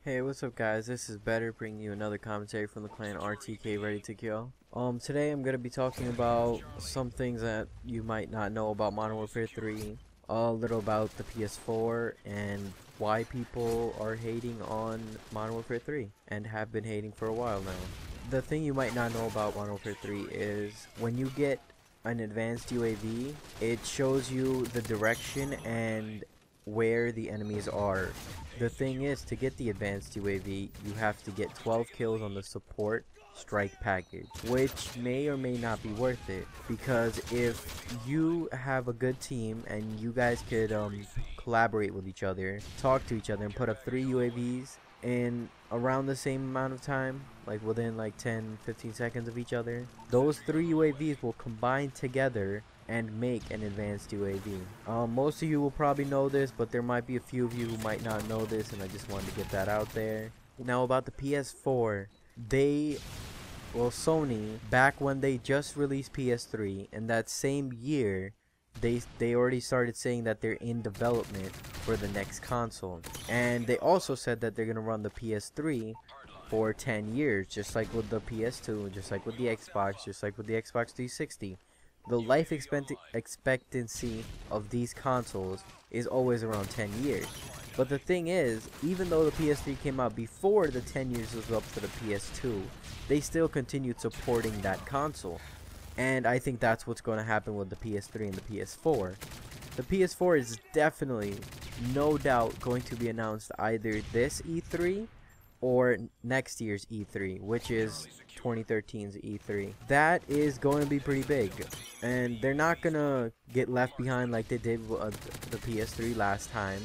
Hey, what's up guys? This is Better bringing you another commentary from the clan RTK Ready to Kill. Today I'm going to be talking about some things that you might not know about Modern Warfare 3, a little about the PS4, and why people are hating on Modern Warfare 3, and have been hating for a while now. The thing you might not know about Modern Warfare 3 is when you get an advanced UAV, it shows you the direction and where the enemies are. The thing is, to get the advanced UAV, you have to get 12 kills on the support strike package, which may or may not be worth it, because if you have a good team and you guys could collaborate with each other, talk to each other, and put up 3 UAVs in around the same amount of time, like within like 10-15 seconds of each other, those 3 UAVs will combine together and make an advanced UAV. Most of you will probably know this, but there might be a few of you who might not know this, and I just wanted to get that out there. Now about the PS4, Sony, back when they just released PS3, in that same year, they already started saying that they're in development for the next console. And they also said that they're going to run the PS3 for 10 years, just like with the PS2, just like with the Xbox, just like with the Xbox 360. The life expectancy of these consoles is always around 10 years. But the thing is, even though the PS3 came out before the 10 years was up for the PS2, they still continued supporting that console. And I think that's what's going to happen with the PS3 and the PS4. The PS4 is definitely, no doubt, going to be announced either this E3 or next year's E3, which is 2013's E3. That is going to be pretty big, and they're not gonna get left behind like they did with the PS3 last time,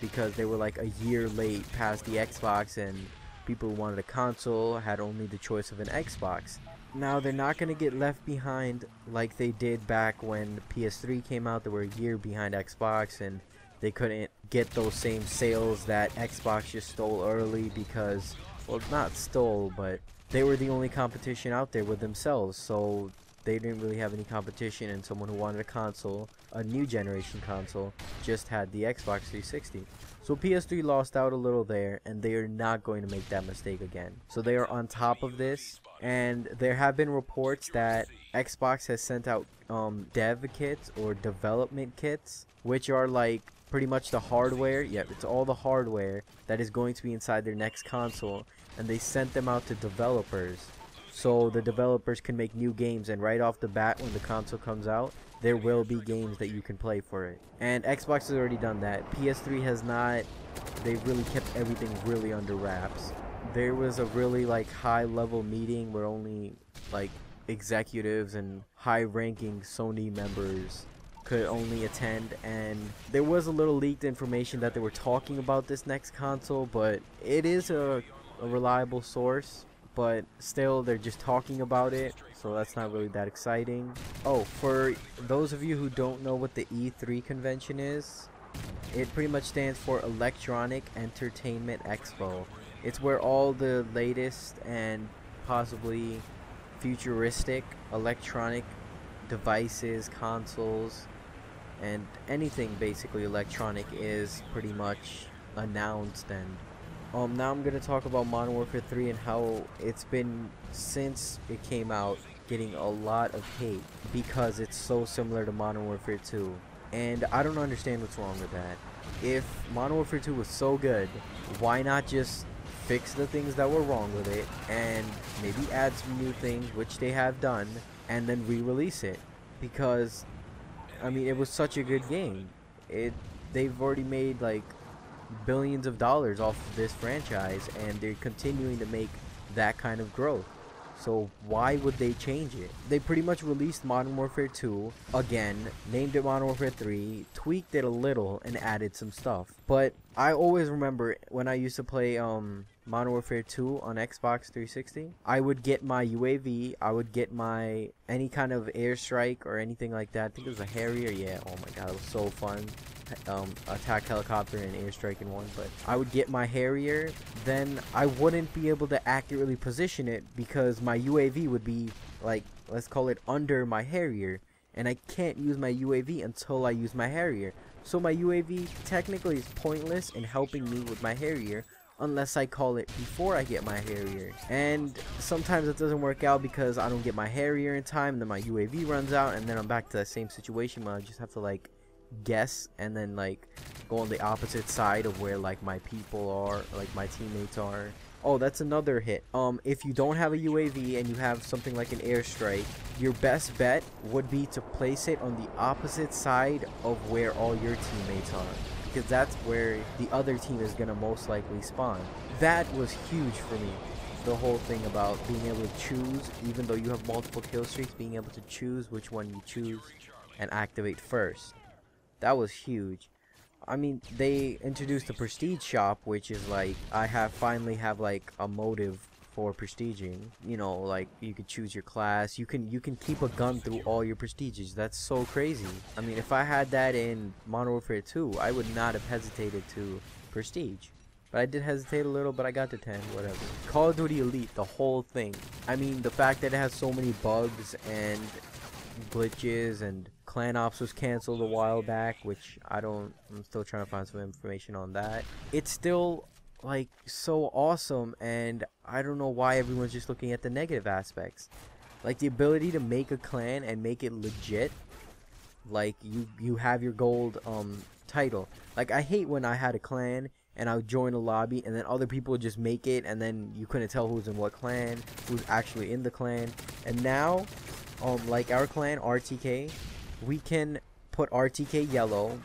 because they were like a year late past the Xbox, and people who wanted a console had only the choice of an Xbox. Now they're not gonna get left behind like they did back when the PS3 came out. They were a year behind Xbox, and they couldn't get those same sales that Xbox just stole early because, well, not stole, but they were the only competition out there with themselves, so they didn't really have any competition, and someone who wanted a console, a new generation console, just had the Xbox 360. So PS3 lost out a little there, and they are not going to make that mistake again. So they are on top of this, and there have been reports that Xbox has sent out dev kits or development kits, which are like pretty much the hardware. Yeah, it's all the hardware that is going to be inside their next console, and they sent them out to developers so the developers can make new games, and right off the bat when the console comes out, there will be games that you can play for it. And Xbox has already done that. PS3 has not. They've really kept everything really under wraps. There was a really like high level meeting where only like executives and high ranking Sony members could only attend, and there was a little leaked information that they were talking about this next console, but it is a reliable source, but still they're just talking about it, so that's not really that exciting. Oh, for those of you who don't know what the E3 convention is, it pretty much stands for Electronic Entertainment Expo. It's where all the latest and possibly futuristic electronic devices, consoles, and anything basically electronic is pretty much announced. And now I'm gonna talk about Modern Warfare 3 and how it's been, since it came out, getting a lot of hate because it's so similar to Modern Warfare 2, and I don't understand what's wrong with that. If Modern Warfare 2 was so good, why not just fix the things that were wrong with it and maybe add some new things, which they have done, and then re-release it? Because I mean, it was such a good game. They've already made like billions of dollars off of this franchise, and they're continuing to make that kind of growth. So why would they change it? They pretty much released Modern Warfare 2 again, named it Modern Warfare 3, tweaked it a little, and added some stuff. But I always remember when I used to play Modern Warfare 2 on Xbox 360, I would get my UAV, I would get my any kind of airstrike or anything like that. I think it was a Harrier. Yeah, oh my god, it was so fun. Attack helicopter and airstrike in one. But I would get my Harrier, then I wouldn't be able to accurately position it because my UAV would be like, let's call it under my Harrier, and I can't use my UAV until I use my Harrier. So my UAV technically is pointless in helping me with my Harrier unless I call it before I get my Harrier. And sometimes it doesn't work out because I don't get my Harrier in time, and then my UAV runs out, and then I'm back to that same situation where I just have to like guess and then like go on the opposite side of where like my people are, like my teammates are. Oh, that's another hit. If you don't have a UAV and you have something like an airstrike, your best bet would be to place it on the opposite side of where all your teammates are, because that's where the other team is gonna most likely spawn. That was huge for me. The whole thing about being able to choose, even though you have multiple kill streaks, being able to choose which one you choose and activate first. That was huge. I mean, they introduced the prestige shop, which is like I finally have like a motive for prestiging. You know, like you could choose your class. You can keep a gun through all your prestiges. That's so crazy. I mean, if I had that in Modern Warfare 2, I would not have hesitated to prestige. But I did hesitate a little, but I got to 10, whatever. Call of Duty Elite, the whole thing. I mean, the fact that it has so many bugs and glitches, and clan ops was canceled a while back, which I'm still trying to find some information on that. It's still like so awesome, and I don't know why everyone's just looking at the negative aspects. Like the ability to make a clan and make it legit. Like you have your gold title. Like I hate when I had a clan and I would join a lobby and then other people would just make it, and then you couldn't tell who's in what clan, who's actually in the clan. And now like our clan RTK, we can put RTK yellow,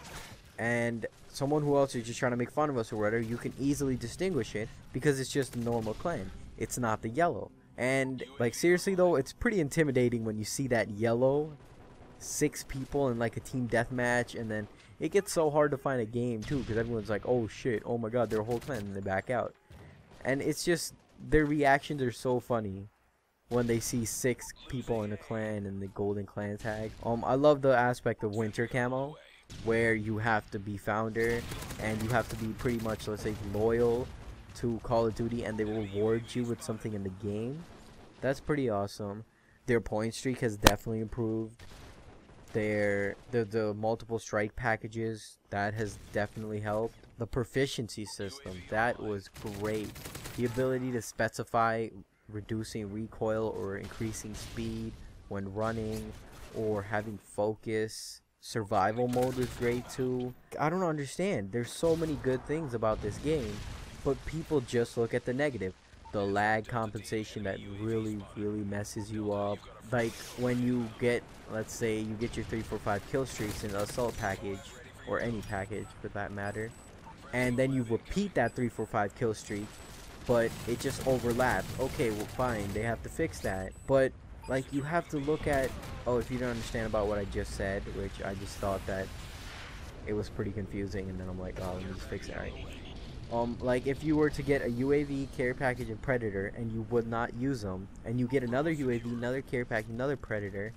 and someone who else is just trying to make fun of us or whatever, you can easily distinguish it because it's just a normal clan. It's not the yellow. And like seriously though, it's pretty intimidating when you see that yellow 6 people in like a team deathmatch, and then it gets so hard to find a game too because everyone's like, oh shit, oh my god, they're a whole clan, and they back out. And it's just, their reactions are so funny when they see 6 people in a clan and the golden clan tag. I love the aspect of winter camo, where you have to be founder and you have to be pretty much, let's say, loyal to Call of Duty, and they will reward you with something in the game. That's pretty awesome. Their point streak has definitely improved. The multiple strike packages, that has definitely helped. The proficiency system, that was great. The ability to specify reducing recoil or increasing speed when running, or having focus. Survival mode was great too. I don't understand. There's so many good things about this game, but people just look at the negative. The lag compensation that really messes you up. Like when you get, let's say you get your 3, 4, 5 kill streaks in the assault package, or any package for that matter, and then you repeat that 3, 4, 5 kill streak, but it just overlaps. Okay, well fine, they have to fix that. But like you have to look at, oh, if you don't understand about what I just said, which I just thought that it was pretty confusing, and then I'm like, oh, let me just fix it. Right. Like if you were to get a UAV, care package, and predator, and you would not use them, and you get another UAV, another care package, another predator,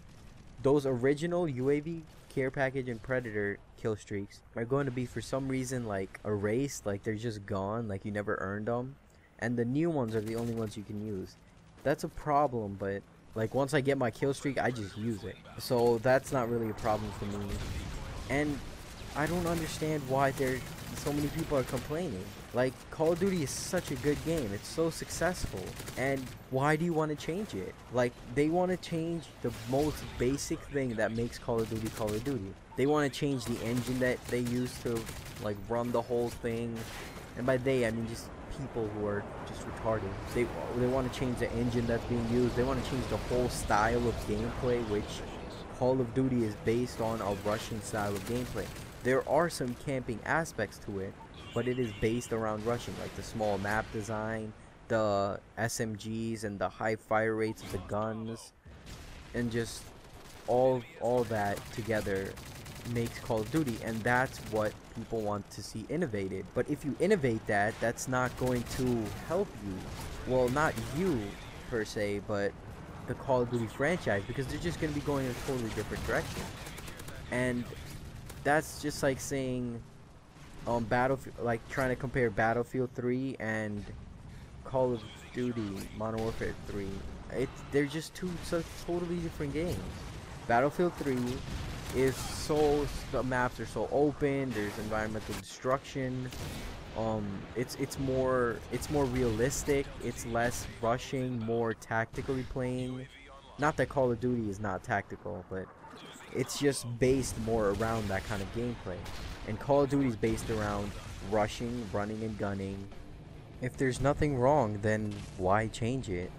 those original UAV, care package, and predator kill streaks are going to be for some reason like erased, like they're just gone, like you never earned them, and the new ones are the only ones you can use. That's a problem, but like once I get my kill streak, I just use it, so that's not really a problem for me. And I don't understand why so many people are complaining. Like, Call of Duty is such a good game, it's so successful, and why do you want to change it? Like, they want to change the most basic thing that makes Call of Duty Call of Duty. They want to change the engine that they use to like run the whole thing, and by they I mean just people who are just retarded. They want to change the engine that's being used. They want to change the whole style of gameplay, which Call of Duty is based on a Russian style of gameplay. There are some camping aspects to it, but it is based around rushing, like the small map design, the SMGs, and the high fire rates of the guns, and just all that together makes Call of Duty, and that's what people want to see innovated. But if you innovate that, that's not going to help you. Well, not you per se, but the Call of Duty franchise, because they're just going to be going in a totally different direction. And that's just like saying Battlefield, like trying to compare Battlefield 3 and Call of Duty Modern Warfare 3. They're just two totally different games. Battlefield 3 is the maps are so open, there's environmental destruction, it's more realistic. It's less rushing, more tactically playing. Not that Call of Duty is not tactical, but it's just based more around that kind of gameplay. And Call of Duty is based around rushing, running, and gunning. If there's nothing wrong, then why change it?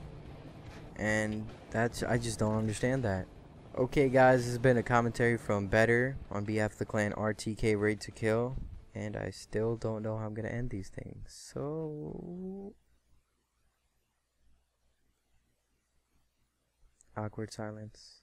And I just don't understand that. Okay guys, this has been a commentary from Better on behalf of the clan RTK Raid to Kill, and I still don't know how I'm gonna end these things, so awkward silence.